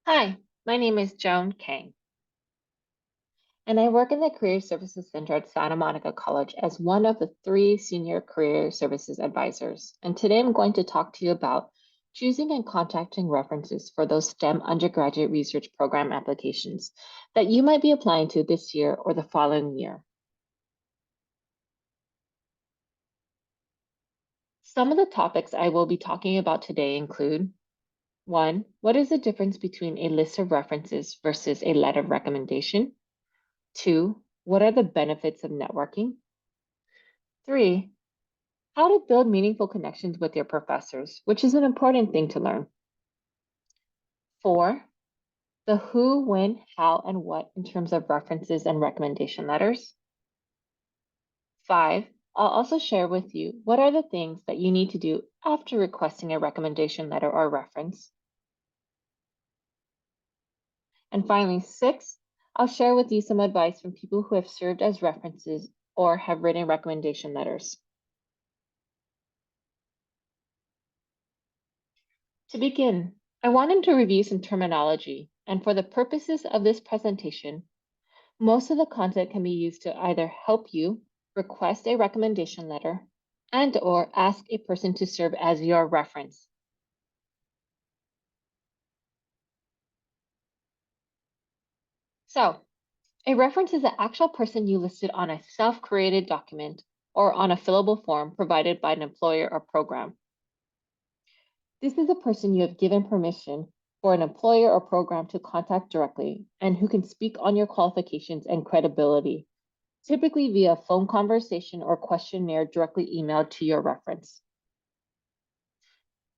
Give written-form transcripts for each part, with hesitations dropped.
Hi, my name is Joan Kang, and I work in the Career Services Center at Santa Monica College as one of the three senior career services advisors. And today I'm going to talk to you about choosing and contacting references for those STEM undergraduate research program applications that you might be applying to this year or the following year. Some of the topics I will be talking about today include: one, what is the difference between a list of references versus a letter of recommendation? Two, what are the benefits of networking? Three, how to build meaningful connections with your professors, which is an important thing to learn. Four, the who, when, how, and what in terms of references and recommendation letters. Five, I'll also share with you what are the things that you need to do after requesting a recommendation letter or reference. And finally, six, I'll share with you some advice from people who have served as references or have written recommendation letters. To begin, I wanted to review some terminology, and for the purposes of this presentation, most of the content can be used to either help you request a recommendation letter and/or ask a person to serve as your reference. So, a reference is the actual person you listed on a self-created document or on a fillable form provided by an employer or program. This is a person you have given permission for an employer or program to contact directly and who can speak on your qualifications and credibility, typically via phone conversation or questionnaire directly emailed to your reference.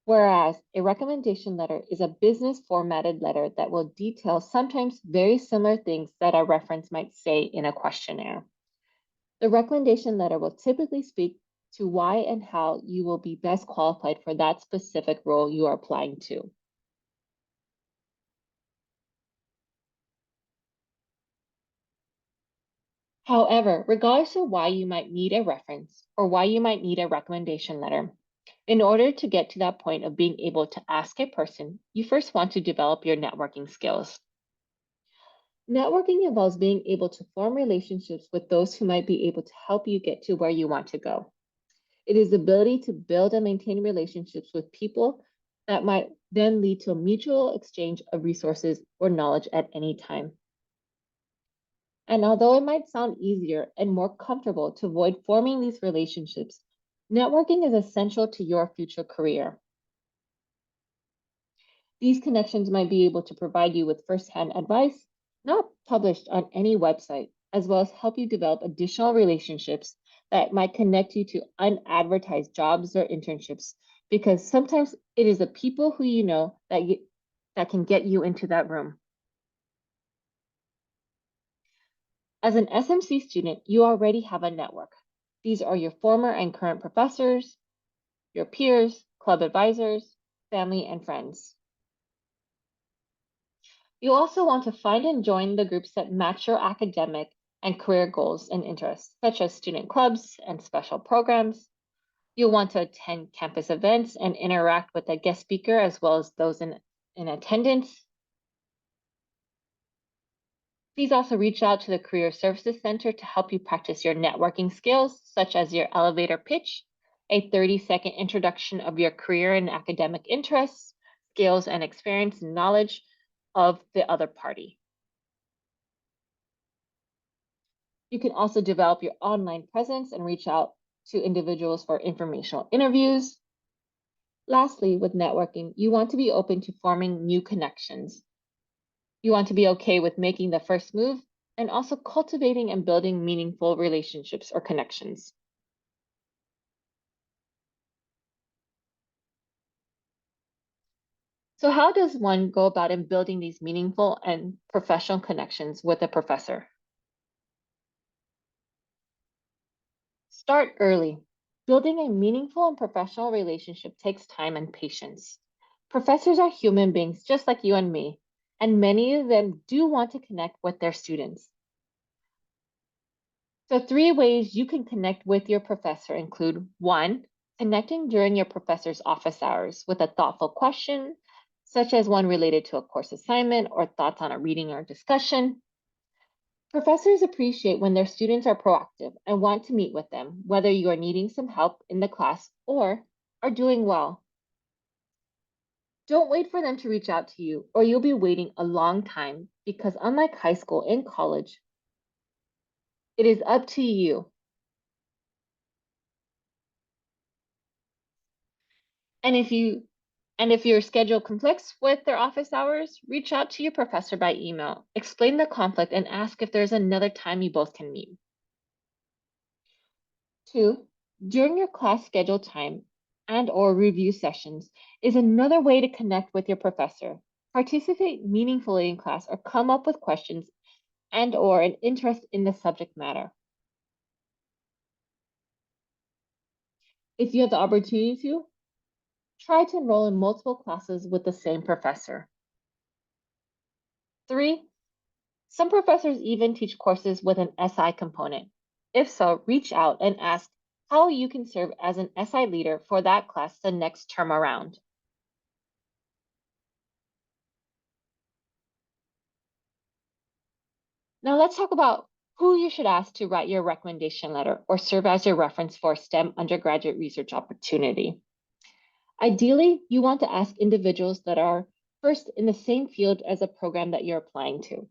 Whereas a recommendation letter is a business formatted letter that will detail sometimes very similar things that a reference might say in a questionnaire. The recommendation letter will typically speak to why and how you will be best qualified for that specific role you are applying to. However, regardless of why you might need a reference or why you might need a recommendation letter, in order to get to that point of being able to ask a person, you first want to develop your networking skills. Networking involves being able to form relationships with those who might be able to help you get to where you want to go. It is the ability to build and maintain relationships with people that might then lead to a mutual exchange of resources or knowledge at any time. And although it might sound easier and more comfortable to avoid forming these relationships, networking is essential to your future career. These connections might be able to provide you with firsthand advice, not published on any website, as well as help you develop additional relationships that might connect you to unadvertised jobs or internships, because sometimes it is the people who you know that can get you into that room. As an SMC student, you already have a network. These are your former and current professors, your peers, club advisors, family, and friends. You also want to find and join the groups that match your academic and career goals and interests, such as student clubs and special programs. You'll want to attend campus events and interact with the guest speaker as well as those in attendance. Please also reach out to the Career Services Center to help you practice your networking skills, such as your elevator pitch, a 30-second introduction of your career and academic interests, skills, and experience and knowledge of the other party. You can also develop your online presence and reach out to individuals for informational interviews. Lastly, with networking, you want to be open to forming new connections. You want to be okay with making the first move and also cultivating and building meaningful relationships or connections. So how does one go about in building these meaningful and professional connections with a professor? Start early. Building a meaningful and professional relationship takes time and patience. Professors are human beings just like you and me, and many of them do want to connect with their students. So 3 ways you can connect with your professor include: one, connecting during your professor's office hours with a thoughtful question, such as one related to a course assignment or thoughts on a reading or discussion. Professors appreciate when their students are proactive and want to meet with them, whether you are needing some help in the class or are doing well. Don't wait for them to reach out to you, or you'll be waiting a long time because, unlike high school and college, it is up to you. And if your schedule conflicts with their office hours, reach out to your professor by email. Explain the conflict and ask if there's another time you both can meet. 2, during your class schedule time and or review sessions is another way to connect with your professor. Participate meaningfully in class or come up with questions and or an interest in the subject matter. If you have the opportunity to, try to enroll in multiple classes with the same professor. 3, some professors even teach courses with an SI component. If so, reach out and ask how you can serve as an SI leader for that class the next term around. Now let's talk about who you should ask to write your recommendation letter or serve as your reference for a STEM undergraduate research opportunity. Ideally, you want to ask individuals that are first in the same field as a program that you're applying to.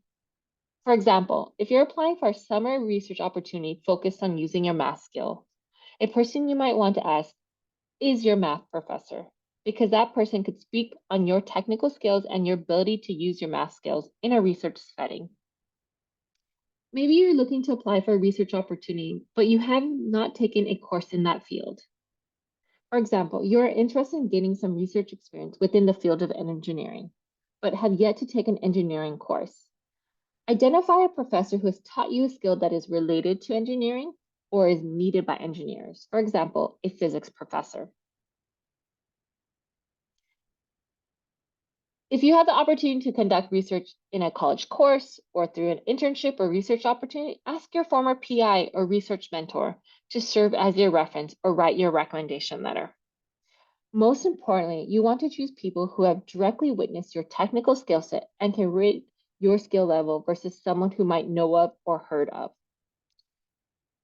For example, if you're applying for a summer research opportunity focused on using your math skill, a person you might want to ask is your math professor, because that person could speak on your technical skills and your ability to use your math skills in a research setting. Maybe you're looking to apply for a research opportunity, but you have not taken a course in that field. For example, you are interested in gaining some research experience within the field of engineering, but have yet to take an engineering course. Identify a professor who has taught you a skill that is related to engineering or is needed by engineers. For example, a physics professor. If you have the opportunity to conduct research in a college course or through an internship or research opportunity, ask your former PI or research mentor to serve as your reference or write your recommendation letter. Most importantly, you want to choose people who have directly witnessed your technical skill set and can rate your skill level versus someone who might know of or heard of.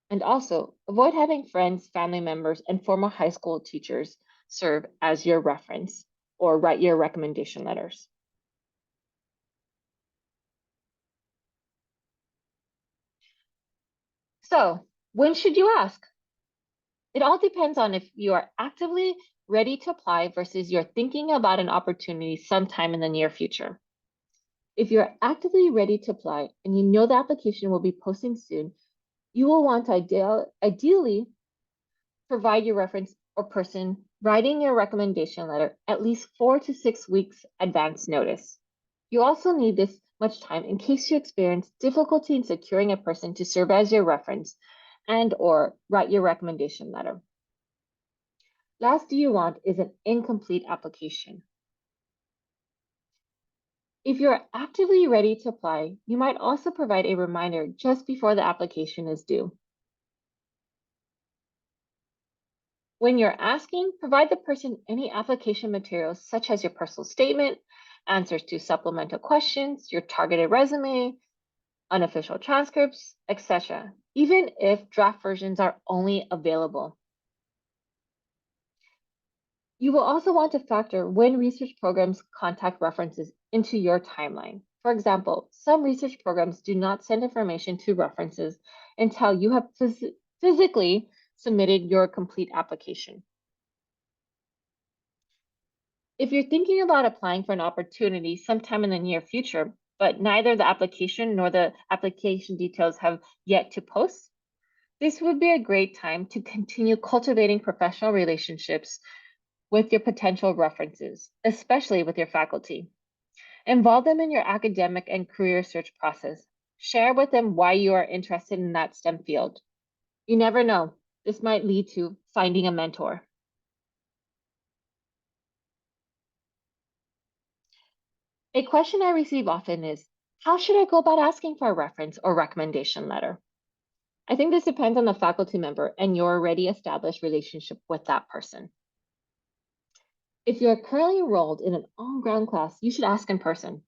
And also, avoid having friends, family members, and former high school teachers serve as your reference or write your recommendation letters. So, when should you ask? It all depends on if you are actively ready to apply versus you're thinking about an opportunity sometime in the near future. If you're actively ready to apply and you know the application will be posting soon, you will want to ideally provide your reference or person writing your recommendation letter at least 4 to 6 weeks advance notice. You also need this much time in case you experience difficulty in securing a person to serve as your reference and or write your recommendation letter. Last you want is an incomplete application. If you're actively ready to apply, you might also provide a reminder just before the application is due. When you're asking, provide the person any application materials such as your personal statement, answers to supplemental questions, your targeted resume, unofficial transcripts, etc., even if draft versions are only available. You will also want to factor when research programs contact references into your timeline. For example, some research programs do not send information to references until you have physically submitted your complete application. If you're thinking about applying for an opportunity sometime in the near future, but neither the application nor the application details have yet to post, this would be a great time to continue cultivating professional relationships with your potential references, especially with your faculty. Involve them in your academic and career search process. Share with them why you are interested in that STEM field. You never know, this might lead to finding a mentor. A question I receive often is, how should I go about asking for a reference or recommendation letter? I think this depends on the faculty member and your already established relationship with that person. If you're currently enrolled in an on-ground class, you should ask in person.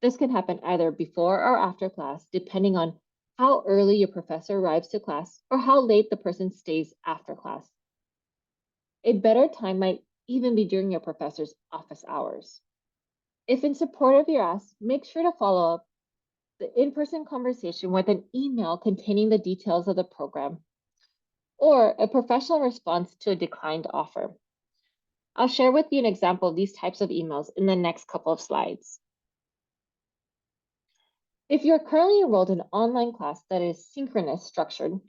This can happen either before or after class, depending on how early your professor arrives to class or how late the person stays after class. A better time might even be during your professor's office hours. If in support of your ask, make sure to follow up the in-person conversation with an email containing the details of the program or a professional response to a declined offer. I'll share with you an example of these types of emails in the next couple of slides. If you're currently enrolled in an online class that is synchronous structured,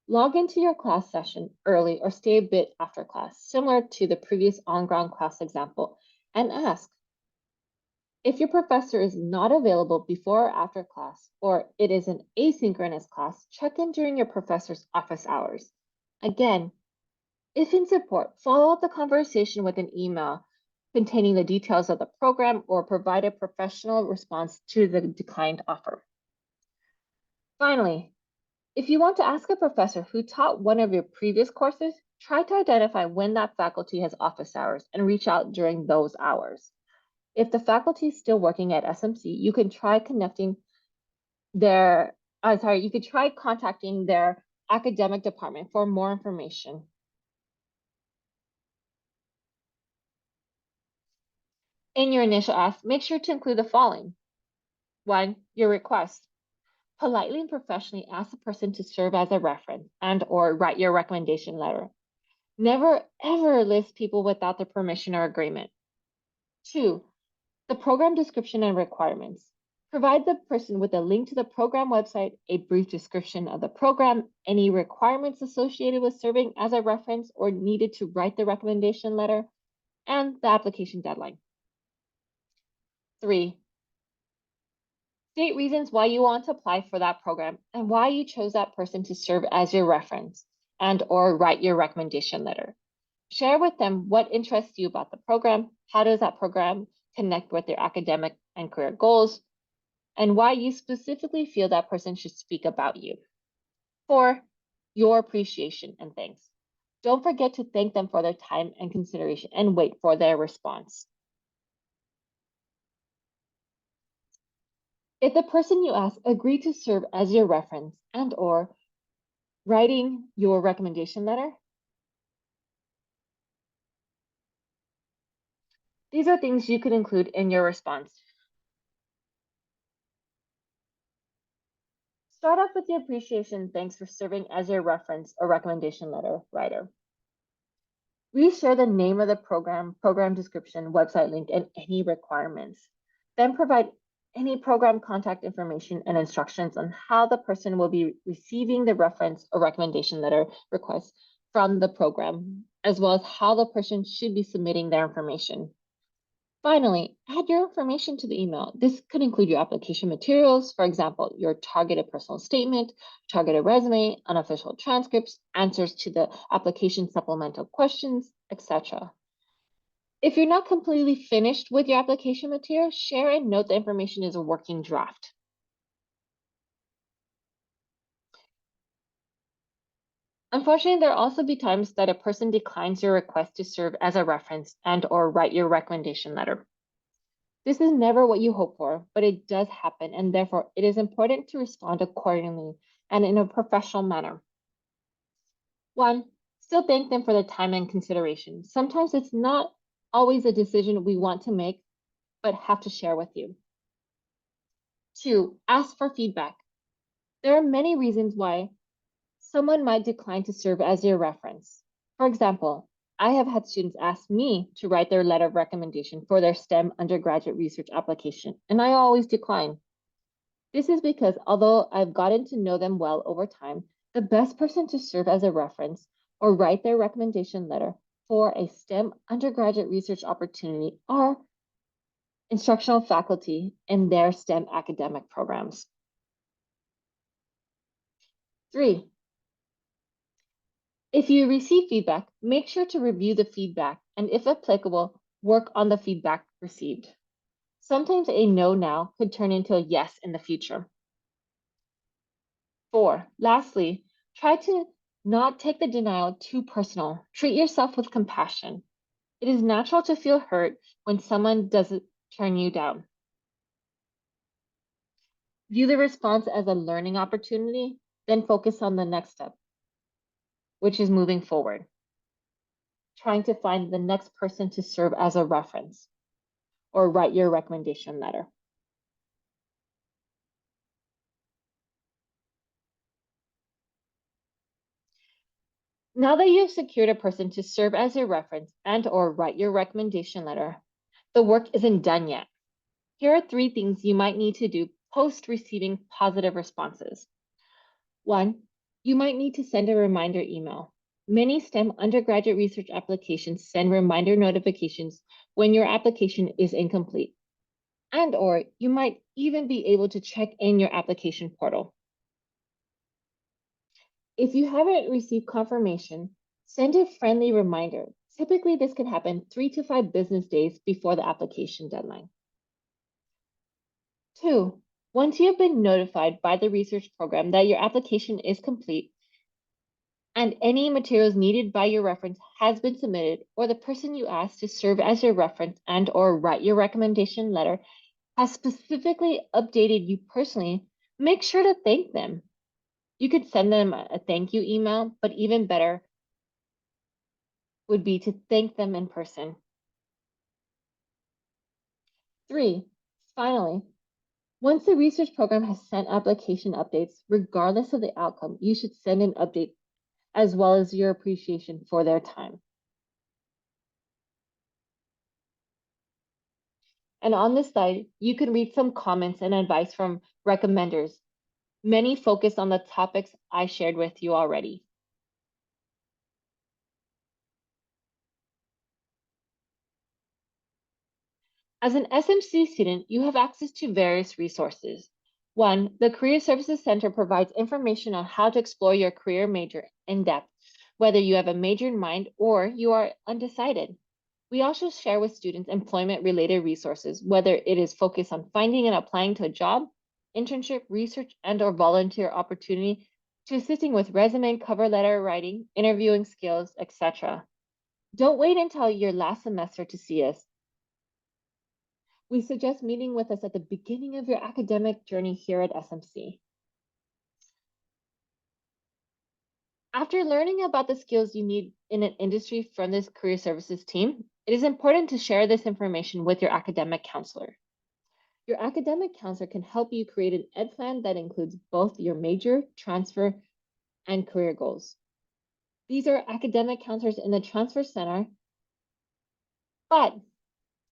log into your class session early or stay a bit after class, similar to the previous on-ground class example, and ask. If your professor is not available before or after class, or it is an asynchronous class, check in during your professor's office hours. Again, if in support, follow up the conversation with an email containing the details of the program or provide a professional response to the declined offer. Finally, if you want to ask a professor who taught one of your previous courses, try to identify when that faculty has office hours and reach out during those hours. If the faculty is still working at SMC, you can try you could try contacting their academic department for more information. In your initial ask, make sure to include the following. 1, your request. Politely and professionally ask the person to serve as a reference and or write your recommendation letter. Never ever list people without their permission or agreement. 2, the program description and requirements. Provide the person with a link to the program website, a brief description of the program, any requirements associated with serving as a reference or needed to write the recommendation letter, and the application deadline. 3, state reasons why you want to apply for that program and why you chose that person to serve as your reference and or write your recommendation letter. Share with them what interests you about the program, how does that program connect with your academic and career goals, and why you specifically feel that person should speak about you. 4, your appreciation and thanks. Don't forget to thank them for their time and consideration and wait for their response. If the person you ask agreed to serve as your reference and or writing your recommendation letter, these are things you could include in your response. Start off with your appreciation thanks for serving as your reference or recommendation letter writer. Re-share the name of the program description, website link, and any requirements. Then provide any program contact information and instructions on how the person will be receiving the reference or recommendation letter request from the program, as well as how the person should be submitting their information. Finally, add your information to the email. This could include your application materials, for example, your targeted personal statement, targeted resume, unofficial transcripts, answers to the application supplemental questions, etc. If you're not completely finished with your application material, share and note the information is a working draft. Unfortunately, there will also be times that a person declines your request to serve as a reference and or write your recommendation letter. This is never what you hope for, but it does happen, and therefore it is important to respond accordingly and in a professional manner. 1, still thank them for their time and consideration. Sometimes it's not always a decision we want to make, but have to share with you. 2, ask for feedback. There are many reasons why someone might decline to serve as your reference. For example, I have had students ask me to write their letter of recommendation for their STEM undergraduate research application, and I always decline. This is because although I've gotten to know them well over time, the best person to serve as a reference or write their recommendation letter for a STEM undergraduate research opportunity are instructional faculty in their STEM academic programs. 3, if you receive feedback, make sure to review the feedback and, if applicable, work on the feedback received. Sometimes a no now could turn into a yes in the future. 4, lastly, try to not take the denial too personal. Treat yourself with compassion. It is natural to feel hurt when someone doesn't turn you down. View the response as a learning opportunity, then focus on the next step, which is moving forward, trying to find the next person to serve as a reference or write your recommendation letter. Now that you've secured a person to serve as your reference and or write your recommendation letter, the work isn't done yet. Here are 3 things you might need to do post receiving positive responses. 1, you might need to send a reminder email. Many STEM undergraduate research applications send reminder notifications when your application is incomplete. And or you might even be able to check in your application portal. If you haven't received confirmation, send a friendly reminder. Typically, this can happen 3 to 5 business days before the application deadline. 2, once you have been notified by the research program that your application is complete and any materials needed by your reference has been submitted, or the person you asked to serve as your reference and or write your recommendation letter has specifically updated you personally, make sure to thank them. You could send them a thank you email, but even better would be to thank them in person. 3, finally, once the research program has sent application updates, regardless of the outcome, you should send an update as well as your appreciation for their time. And on this slide, you can read some comments and advice from recommenders. Many focus on the topics I shared with you already. As an SMC student, you have access to various resources. 1, the Career Services Center provides information on how to explore your career major in depth, whether you have a major in mind or you are undecided. We also share with students employment-related resources, whether it is focused on finding and applying to a job, internship, research, and or volunteer opportunity, to assisting with resume, cover letter writing, interviewing skills, etc. Don't wait until your last semester to see us. We suggest meeting with us at the beginning of your academic journey here at SMC. After learning about the skills you need in an industry from this career services team, it is important to share this information with your academic counselor. Your academic counselor can help you create an ed plan that includes both your major, transfer, and career goals. These are academic counselors in the Transfer Center, but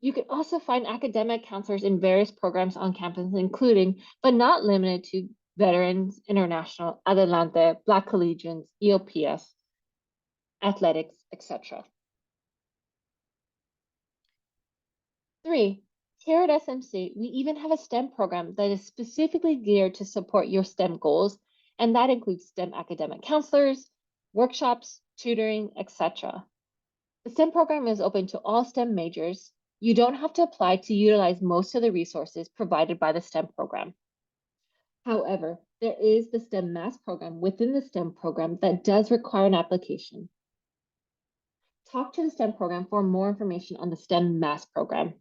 you can also find academic counselors in various programs on campus, including, but not limited to, Veterans, International, Adelante, Black Collegians, EOPS, Athletics, etc. 3, here at SMC, we even have a STEM program that is specifically geared to support your STEM goals, and that includes STEM academic counselors, workshops, tutoring, etc. The STEM program is open to all STEM majors. You don't have to apply to utilize most of the resources provided by the STEM program. However, there is the STEM Mass program within the STEM program that does require an application. Talk to the STEM program for more information on the STEM Mass program.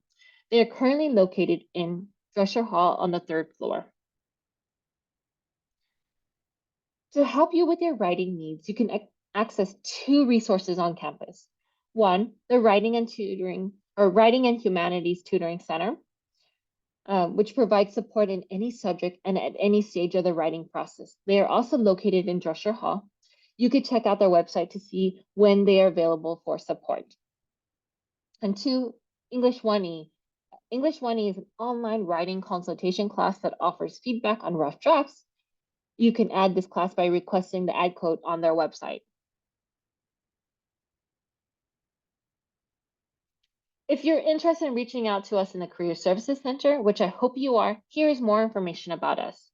They are currently located in Drescher Hall on the 3rd floor. To help you with your writing needs, you can access 2 resources on campus. 1, the Writing and Humanities Tutoring Center, which provides support in any subject and at any stage of the writing process. They are also located in Drescher Hall. You could check out their website to see when they are available for support. And 2, English 1E. English 1E is an online writing consultation class that offers feedback on rough drafts. You can add this class by requesting the ad code on their website. If you're interested in reaching out to us in the Career Services Center, which I hope you are, here is more information about us.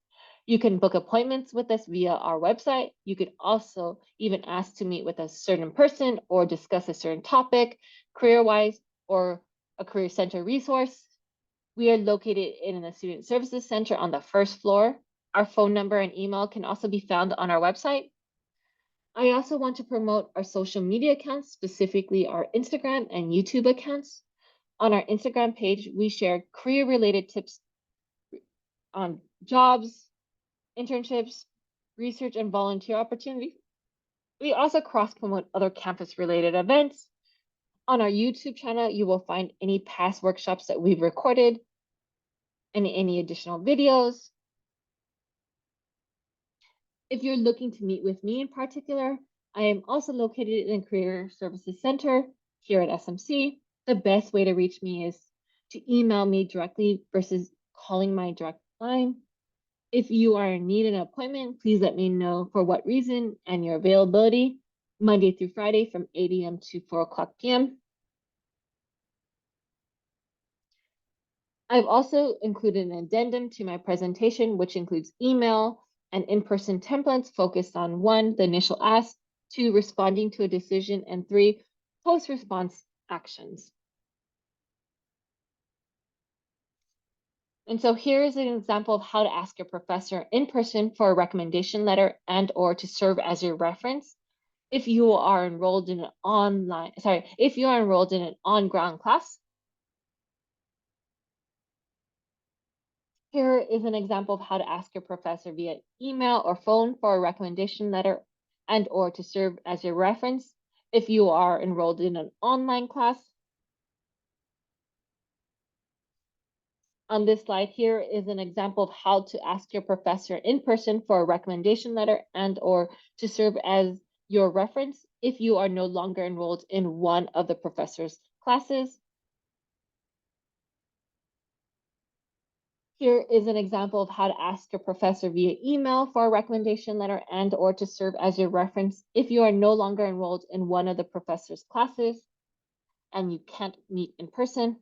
You can book appointments with us via our website. You could also even ask to meet with a certain person or discuss a certain topic, career-wise, or a Career Center resource. We are located in the Student Services Center on the 1st floor. Our phone number and email can also be found on our website. I also want to promote our social media accounts, specifically our Instagram and YouTube accounts. On our Instagram page, we share career-related tips on jobs, internships, research, and volunteer opportunities. We also cross-promote other campus-related events. On our YouTube channel, you will find any past workshops that we've recorded and any additional videos. If you're looking to meet with me in particular, I am also located in the Career Services Center here at SMC. The best way to reach me is to email me directly versus calling my direct line. If you are in need of an appointment, please let me know for what reason and your availability, Monday through Friday from 8 a.m. to 4 p.m. I've also included an addendum to my presentation, which includes email and in-person templates focused on 1, the initial ask, 2, responding to a decision, and 3, post-response actions. And so here is an example of how to ask your professor in person for a recommendation letter and or to serve as your reference if you are enrolled in an on-ground class. Here is an example of how to ask your professor via email or phone for a recommendation letter and or to serve as your reference if you are enrolled in an online class. On this slide here is an example of how to ask your professor in person for a recommendation letter and or to serve as your reference if you are no longer enrolled in one of the professor's classes. Here is an example of how to ask your professor via email for a recommendation letter and or to serve as your reference if you are no longer enrolled in one of the professor's classes and you can't meet in person.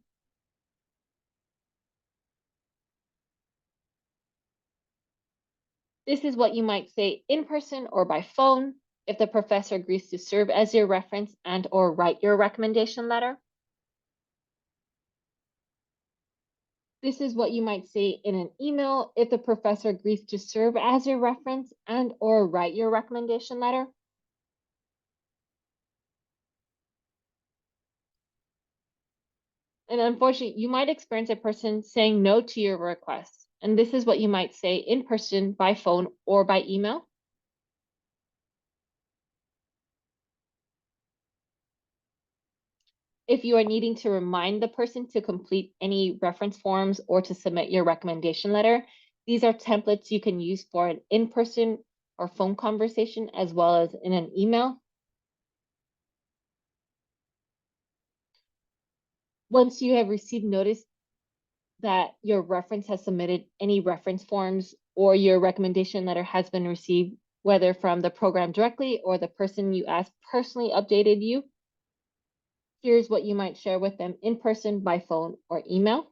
This is what you might say in person or by phone if the professor agrees to serve as your reference and or write your recommendation letter. This is what you might say in an email if the professor agrees to serve as your reference and or write your recommendation letter. And unfortunately, you might experience a person saying no to your request. And this is what you might say in person, by phone, or by email. If you are needing to remind the person to complete any reference forms or to submit your recommendation letter, these are templates you can use for an in-person or phone conversation as well as in an email. Once you have received notice that your reference has submitted any reference forms or your recommendation letter has been received, whether from the program directly or the person you asked personally updated you, here's what you might share with them in person, by phone, or email.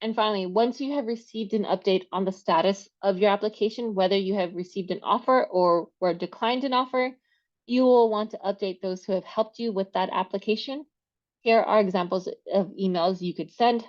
And finally, once you have received an update on the status of your application, whether you have received an offer or were declined an offer, you will want to update those who have helped you with that application. Here are examples of emails you could send.